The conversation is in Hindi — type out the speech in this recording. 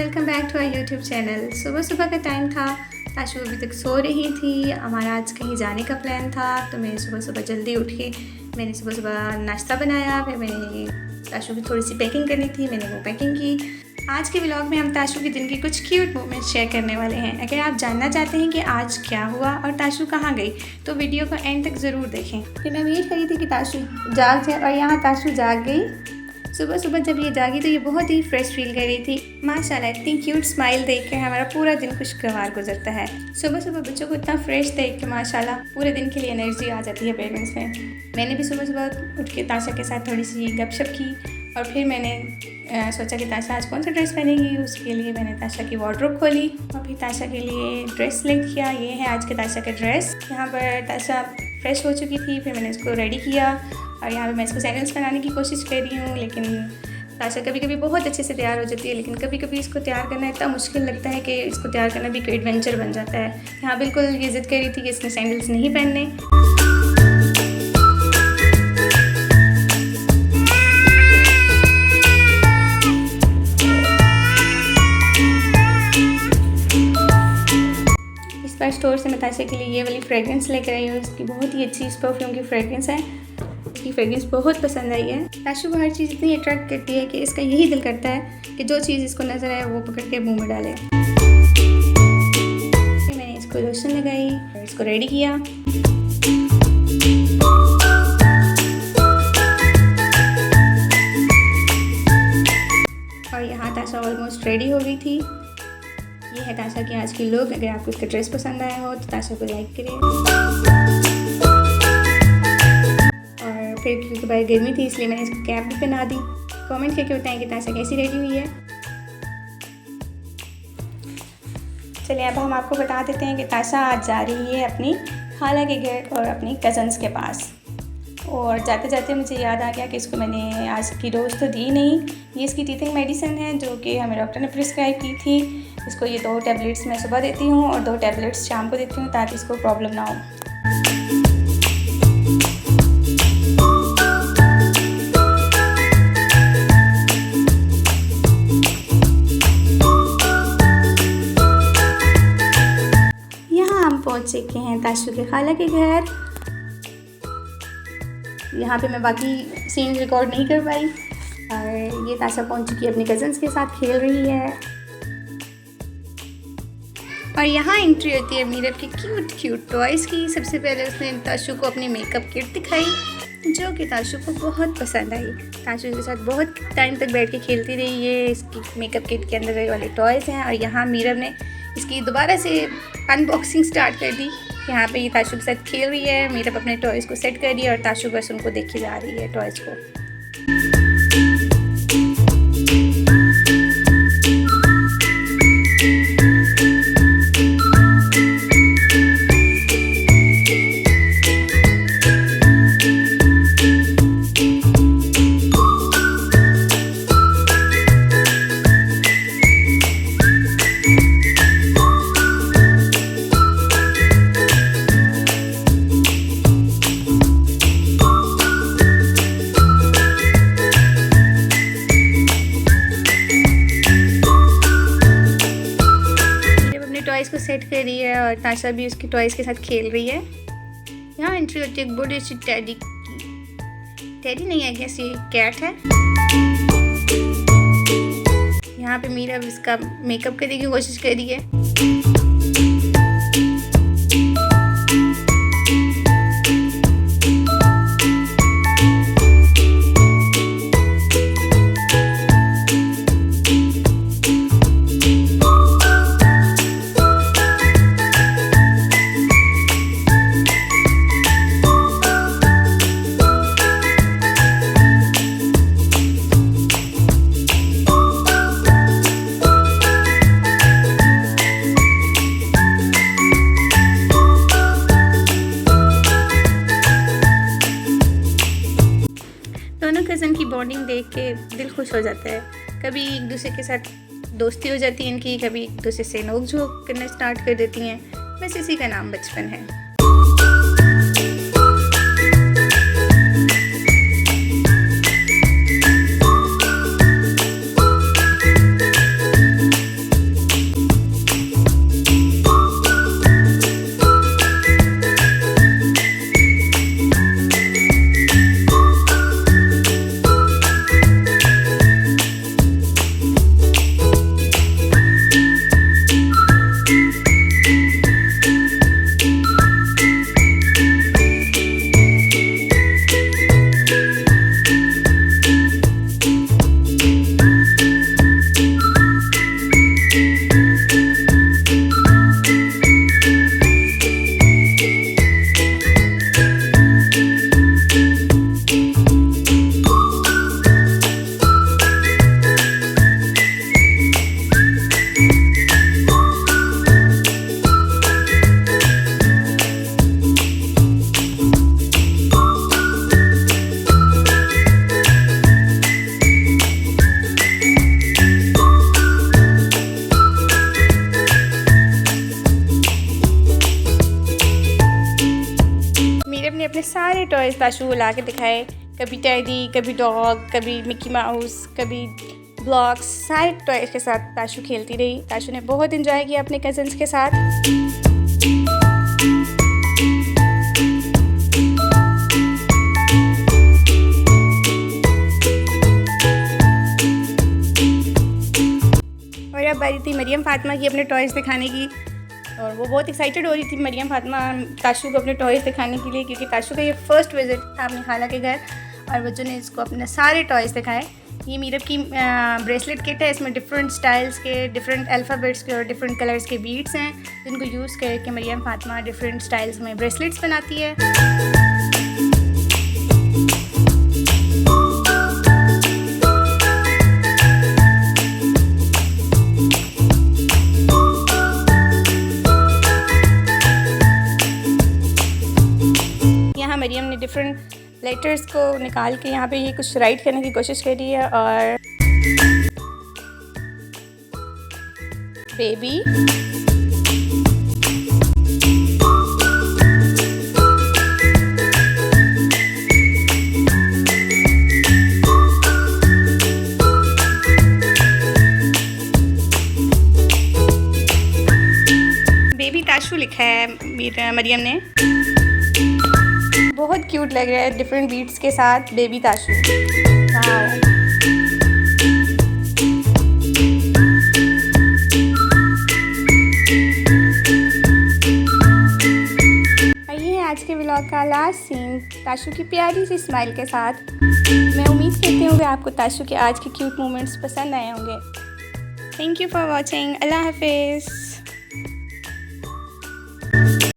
Welcome back to our YouTube channel. सुबह सुबह का टाइम था, ताशु अभी तक सो रही थी। हमारा आज कहीं जाने का प्लान था, तो मैं सुबह सुबह जल्दी उठ के मैंने सुबह सुबह नाश्ता बनाया। फिर मैंने ताशु की थोड़ी सी पैकिंग करनी थी, मैंने वो पैकिंग की। आज के व्लॉग में हम ताशु के दिन की कुछ क्यूट मोमेंट्स शेयर करने वाले हैं। अगर आप जानना चाहते हैं कि आज क्या हुआ और ताशु कहाँ गई, तो वीडियो को एंड तक ज़रूर देखें। फिर मैं वेट करी थी कि ताशु जाग जाए, और यहाँ ताशु जाग गई। सुबह सुबह जब ये जागी तो ये बहुत ही फ्रेश फील कर रही थी। माशाल्लाह, इतनी क्यूट स्माइल देख के हमारा पूरा दिन खुशगवार गुजरता है। सुबह सुबह बच्चों को इतना फ्रेश देख के माशाल्लाह पूरे दिन के लिए एनर्जी आ जाती है पेरेंट्स में। मैंने भी सुबह सुबह उठ के ताशा के साथ थोड़ी सी गपशप की, और फिर मैंने सोचा कि ताशा आज कौन सा ड्रेस पहनेगी। उसके लिए मैंने ताशा की वार्डरोब खोली और फिर ताशा के लिए ड्रेस सेलेक्ट किया। ये है आज के ताशा का ड्रेस। यहाँ पर ताशा फ्रेश हो चुकी थी, फिर मैंने इसको रेडी किया और यहाँ पे मैं इसको सैंडल्स बनाने की कोशिश कर रही हूँ। लेकिन ताशा कभी कभी बहुत अच्छे से तैयार हो जाती है, लेकिन कभी कभी इसको तैयार करना इतना मुश्किल लगता है कि इसको तैयार करना भी कोई एडवेंचर बन जाता है। यहाँ बिल्कुल ये ज़िद कर रही थी कि इसने सैंडल्स नहीं पहनने। इस बार स्टोर से मैं ताशा के लिए ये वाली फ्रेगरेंस लेकर आई हूँ। इसकी बहुत ही अच्छी इस परफ्यूम की फ्रेगरेंस है। इसकी फ्रेगरेंस बहुत पसंद आई है। ताशु को हर चीज़ इतनी अट्रैक्ट करती है कि इसका यही दिल करता है कि जो चीज़ इसको नज़र आए वो पकड़ के मुंह में डाले। फिर मैंने इसको लोशन लगाई और इसको रेडी किया। और यहाँ ताशा ऑलमोस्ट रेडी हो गई थी। ये है ताशा की आज की लुक। अगर आपको इसका ड्रेस पसंद आया हो तो ताशा को लाइक करें। फिर क्योंकि बाहर गर्मी थी इसलिए मैंने इसको कैप भी पहना दी। कमेंट करके बताएं कि ताशा कैसी रेडी हुई है। चलिए अब हम आपको बता देते हैं कि ताशा आज जा रही है अपनी खाला के घर और अपनी कज़न्स के पास। और जाते जाते मुझे याद आ गया कि इसको मैंने आज की डोज तो दी नहीं। ये इसकी टीथिंग मेडिसिन है जो कि हमें डॉक्टर ने प्रिस्क्राइब की थी। इसको ये 2 टैबलेट्स मैं सुबह देती हूँ और 2 टैबलेट्स शाम को देती हूँ, ताकि इसको प्रॉब्लम ना हो। पहुँच चुके हैं ताशु के खाला के घर। यहाँ पे मैं बाकी सीन रिकॉर्ड नहीं कर पाई। और ये ताशा पहुँच चुकी है अपनी कज़न्स के साथ, खेल रही है। और यहाँ एंट्री होती है मीरब की क्यूट क्यूट टॉयज़ की। सबसे पहले उसने ताशु को अपनी मेकअप किट दिखाई, जो कि ताशु को बहुत पसंद आई। ताशु के साथ बहुत टाइम तक बैठ के खेलती रही। ये इसकी मेकअप किट के अंदर वाले टॉयज़ हैं। और यहाँ मीरब ने इसकी दोबारा से अनबॉक्सिंग स्टार्ट कर दी। यहाँ पे ये ताशु के साथ खेल रही है। मीरब अपने टॉयज़ को सेट कर रही है और ताशु बस उनको देखी जा रही है टॉयज़ को। टॉयज़ को सेट कर रही है और ताशा भी उसकी टॉयज़ के साथ खेल रही है। यहाँ एंट्री होती है एक बड़ी सी टेडी की। टेडी नहीं है, कैसी कैट है। यहाँ पे मीरा इसका मेकअप करने की कोशिश कर रही है। दोनों कज़न की बॉन्डिंग देख के दिल खुश हो जाता है। कभी एक दूसरे के साथ दोस्ती हो जाती है इनकी, कभी एक दूसरे से नोक झोंक करना स्टार्ट कर देती हैं। बस इसी का नाम बचपन है। टॉयज़ ताशु ला के दिखाए, कभी टेडी, कभी डॉग, कभी मिक्की माउस, कभी ब्लॉक्स, सारे टॉयज़ के साथ ताशु खेलती रही। ताशु ने बहुत इन्जॉय किया अपने कज़न्स के साथ। और अब बारी थी मरियम फ़ातिमा की अपने टॉयज़ दिखाने की, और वो बहुत एक्साइटेड हो रही थी मरियम फ़ातिमा ताशु को अपने टॉयज़ दिखाने के लिए, क्योंकि ताशु का ये फ़र्स्ट विज़िट था अपनी खाला के घर, और बच्चों ने इसको अपने सारे टॉयज़ दिखाए। ये मीरब की ब्रेसलेट किट है, इसमें डिफरेंट स्टाइल्स के, डिफरेंट अल्फ़ाबेट्स के और डिफरेंट कलर्स के बीड्स हैं, जिनको यूज़ करके मरियम फ़ातिमा डिफरेंट स्टाइल्स में ब्रेसलेट्स बनाती है। यहाँ मरियम ने डिफरेंट लेटर्स को निकाल के यहाँ पे ये कुछ राइट करने की कोशिश करी है, और बेबी, बेबी ताशु लिखा है मरियम ने। बहुत क्यूट लग रहा है डिफरेंट बीट्स के साथ बेबी ताशु। ये है आज के व्लॉग का लास्ट सीन ताशु की प्यारी सी स्माइल के साथ। मैं उम्मीद करती हूँ कि आपको ताशु के आज के क्यूट मोमेंट्स पसंद आए होंगे। Thank you for watching. अल्लाह हाफिज़।